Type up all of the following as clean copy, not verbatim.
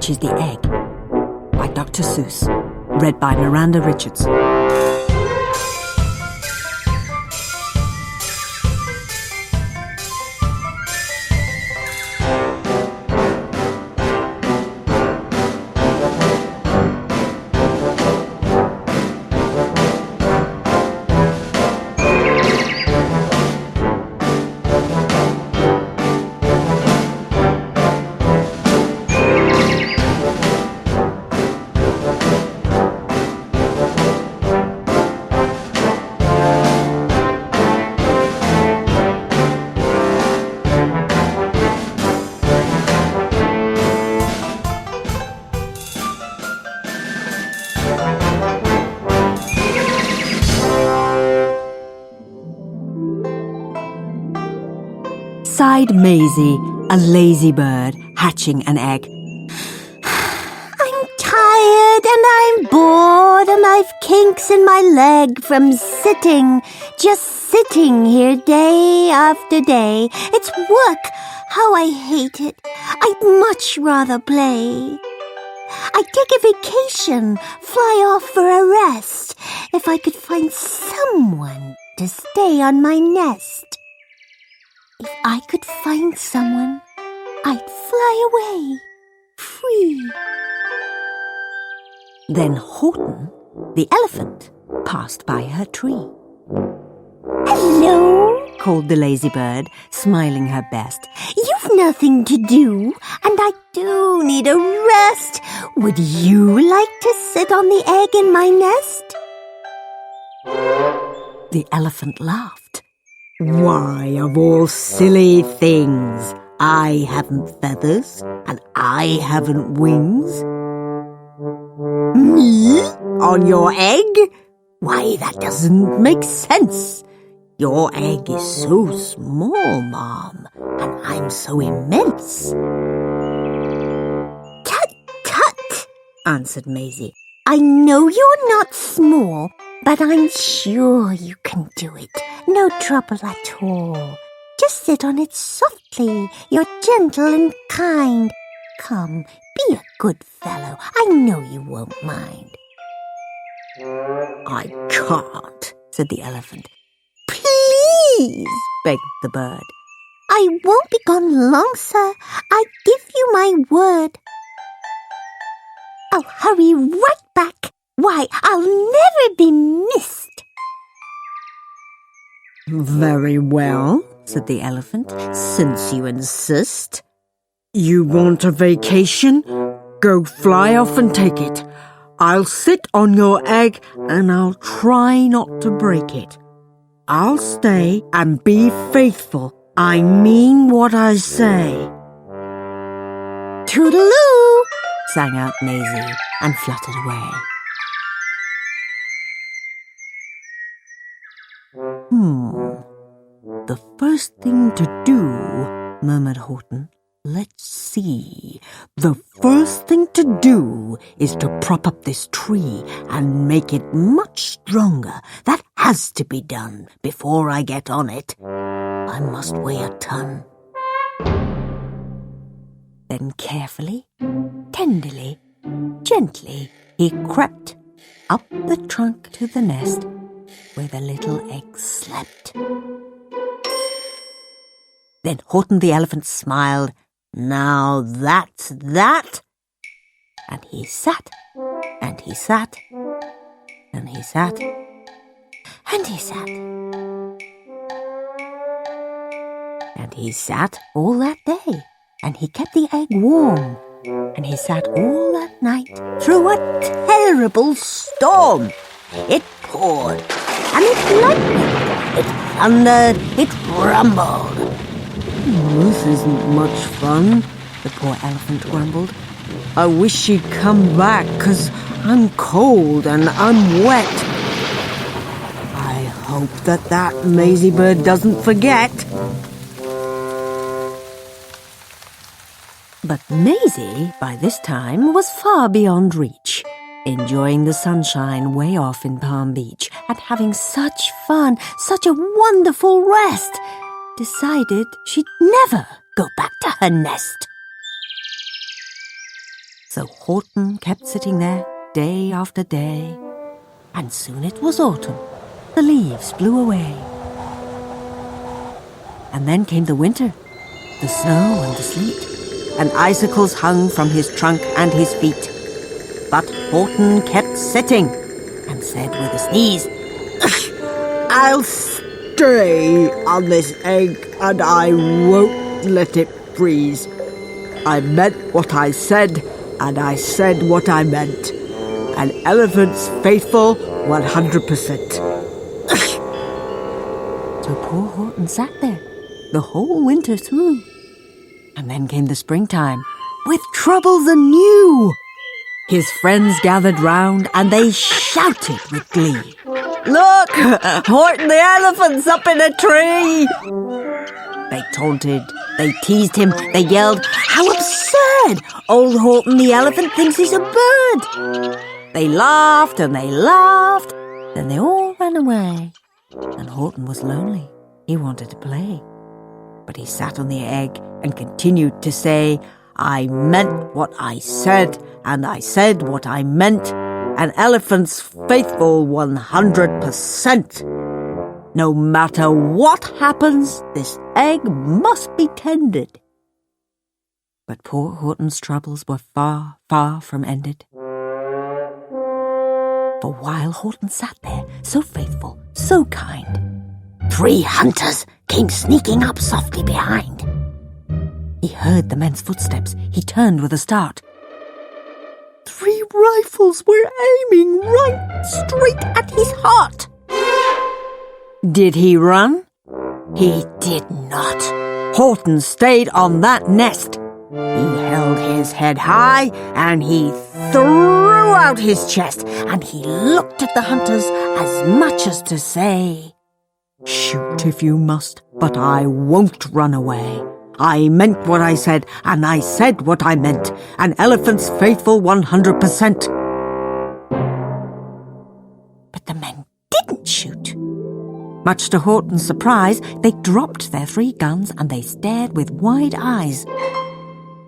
Hatches the Egg by Dr. Seuss. Read by Miranda, Richardson. Sighed Maisie, a lazy bird hatching an egg. I'm tired and I'm bored and I've kinks in my leg from just sitting here day after day. It's work. How I hate it. I'd much rather play. I'd take a vacation, fly off for a rest, if I could find someone to stay on my nest. If I could find someone, I'd fly away, free. Then Horton, the elephant, passed by her tree. Hello, called the lazy bird, smiling her best. You've nothing to do, and I do need a rest. Would you like to sit on the egg in my nest? The elephant laughed. Why, of all silly things, I haven't feathers and I haven't wings. Me? On your egg? Why, that doesn't make sense. Your egg is so small, Mom, and I'm so immense. Tut, tut, answered Maisie. I know you're not small, but I'm sure you can do it. No trouble at all. Just sit on it softly. You're gentle and kind. Come, be a good fellow. I know you won't mind. I can't, said the elephant. Please, begged the bird. I won't be gone long, sir. I give you my word. I'll hurry right back. Why, I'll never be missed. Very well, said the elephant, since you insist. You want a vacation? Go fly off and take it. I'll sit on your egg and I'll try not to break it. I'll stay and be faithful. I mean what I say. Toodaloo, sang out Maisie and fluttered away. The first thing to do, murmured Horton. Let's see. The first thing to do is to prop up this tree and make it much stronger. That has to be done before I get on it. I must weigh a ton. Then carefully, tenderly, gently, he crept up the trunk to the nest where the little egg slept. Then Horton the elephant smiled. Now that's that. And he sat, and he sat, and he sat, and he sat. And he sat all that day, and he kept the egg warm. And he sat all that night through a terrible storm. It poured, and it lightened, it thundered, it rumbled. This isn't much fun, the poor elephant grumbled. I wish she'd come back, 'cause I'm cold and I'm wet. I hope that Maisie bird doesn't forget. But Maisie, by this time, was far beyond reach, enjoying the sunshine way off in Palm Beach and having such fun, such a wonderful rest. Decided she'd never go back to her nest. So Horton kept sitting there day after day, and soon it was autumn. The leaves blew away. And then came the winter, the snow and the sleet, and icicles hung from his trunk and his feet. But Horton kept sitting and said with a sneeze, I'll stay on this egg and I won't let it freeze. I meant what I said and I said what I meant. An elephant's faithful 100%. So poor Horton sat there the whole winter through. And then came the springtime, with troubles anew. His friends gathered round and they shouted with glee. Look! Horton the elephant's up in a tree! They taunted, they teased him, they yelled, "How absurd! Old Horton the elephant thinks he's a bird!" They laughed and they laughed, then they all ran away. And Horton was lonely. He wanted to play. But he sat on the egg and continued to say, "I meant what I said, and I said what I meant. An elephant's faithful 100%. No matter what happens, this egg must be tended." But poor Horton's troubles were far, far from ended. For while Horton sat there, so faithful, so kind, 3 hunters came sneaking up softly behind. He heard the men's footsteps. He turned with a start. 3 rifles were aiming right straight at his heart. Did he run? He did not. Horton stayed on that nest. He held his head high and he threw out his chest and he looked at the hunters as much as to say, "Shoot if you must, but I won't run away. I meant what I said, and I said what I meant. An elephant's faithful 100%. But the men didn't shoot. Much to Horton's surprise, they dropped their 3 guns and they stared with wide eyes.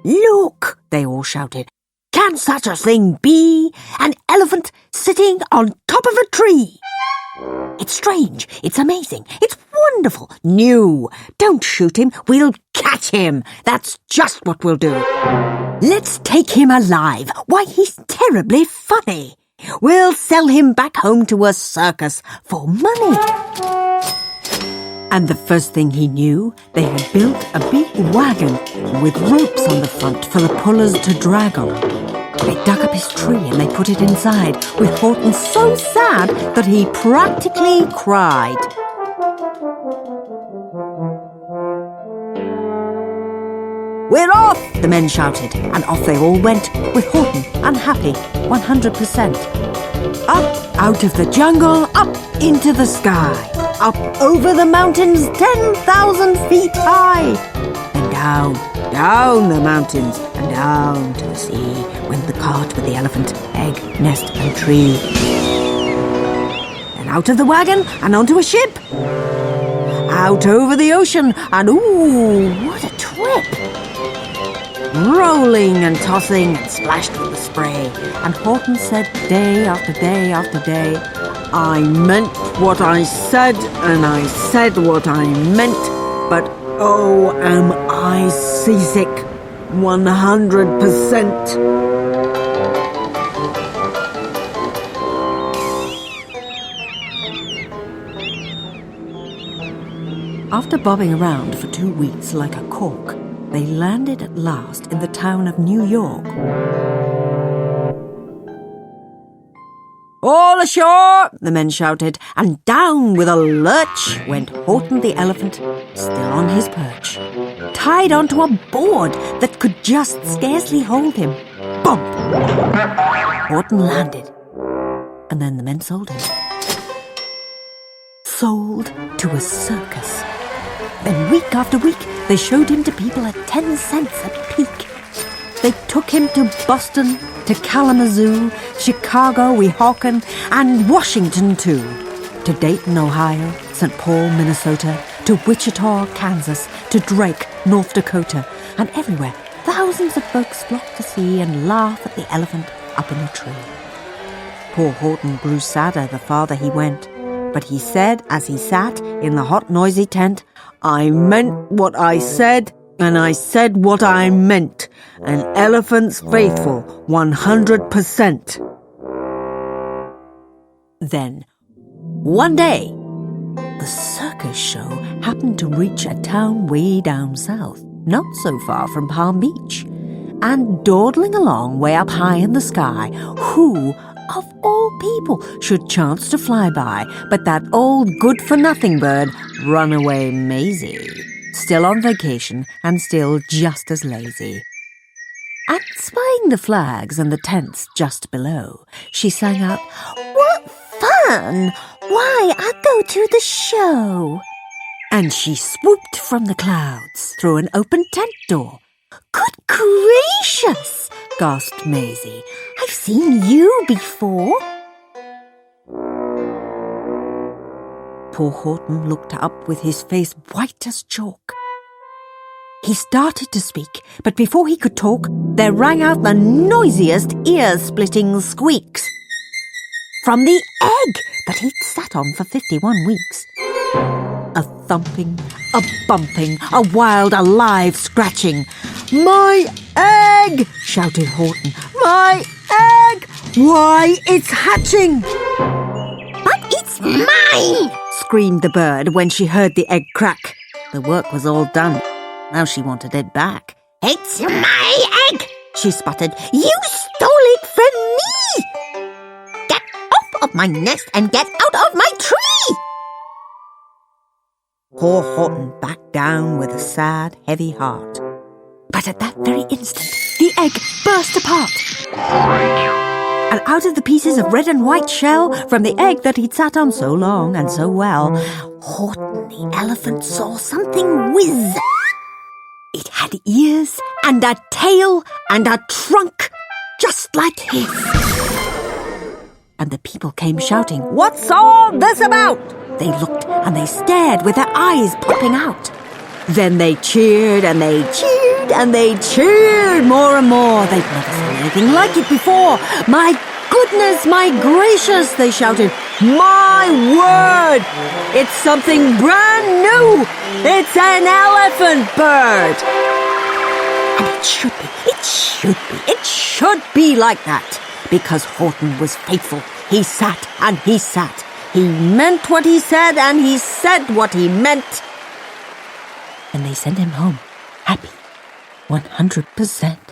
"Look!" they all shouted. "Can such a thing be? An elephant sitting on top of a tree! It's strange, it's amazing, it's wonderful, new. Don't shoot him, we'll catch him. That's just what we'll do. Let's take him alive. Why, he's terribly funny. We'll sell him back home to a circus for money." And the first thing he knew, they had built a big wagon with ropes on the front for the pullers to drag on. They dug up his tree and they put it inside, with Horton so sad that he practically cried. "We're off!" the men shouted, and off they all went, with Horton unhappy 100%. Up out of the jungle, up into the sky, up over the mountains 10,000 feet high, and down, down the mountains, and down to the sea went the cart with the elephant, egg, nest, and tree. Then out of the wagon and onto a ship, out over the ocean, and ooh, what a trip! Rolling and tossing and splashed with the spray, and Horton said day after day after day, "I meant what I said, and I said what I meant, but oh, am I seasick 100%. After bobbing around for 2 weeks like a cork, they landed at last in the town of New York. "All ashore!" the men shouted, and down with a lurch went Horton the elephant, still on his perch, tied onto a board that could just scarcely hold him. Bump! Horton landed, and then the men sold him. Sold to a circus. Then week after week, they showed him to people at 10 cents a peek. They took him to Boston, to Kalamazoo, Chicago, Weehawken, and Washington too. To Dayton, Ohio, St. Paul, Minnesota, to Wichita, Kansas, to Drake, North Dakota, and everywhere thousands of folks flocked to see and laugh at the elephant up in the tree. Poor Horton grew sadder the farther he went, but he said as he sat in the hot, noisy tent, "I meant what I said, and I said what I meant. An elephant's faithful, 100%. Then, one day, the circus show happened to reach a town way down south, not so far from Palm Beach. And dawdling along way up high in the sky, who, of all people, should chance to fly by but that old good-for-nothing bird, Runaway Maisie, still on vacation and still just as lazy. And spying the flags and the tents just below, she sang out, "What fun! Why, I'll go to the show." And she swooped from the clouds through an open tent door. "Good gracious!" gasped Maisie. "I've seen you before." Poor Horton looked up with his face white as chalk. He started to speak, but before he could talk, there rang out the noisiest ear-splitting squeaks from the egg that he'd sat on for 51 weeks. A thumping, a bumping, a wild, alive scratching. "My egg!" shouted Horton. "My egg! Why, it's hatching!" "But it's mine!" screamed the bird when she heard the egg crack. The work was all done. Now she wanted it back. "It's my egg!" she sputtered. "You stole it from me! Get off of my nest and get out of my tree!" Poor Horton backed down with a sad, heavy heart. But at that very instant, the egg burst apart. And out of the pieces of red and white shell from the egg that he'd sat on so long and so well, Horton the elephant saw something whiz. It had ears and a tail and a trunk, just like his. And the people came shouting, "What's all this about?" They looked and they stared with their eyes popping out. Then they cheered and they cheered and they cheered more and more. They'd never seen anything like it before. "My goodness, my gracious," they shouted. "My word! It's something brand new! It's an elephant bird!" And it should be like that, because Horton was faithful. He sat and he sat. He meant what he said and he said what he meant. And they sent him home, happy, 100%.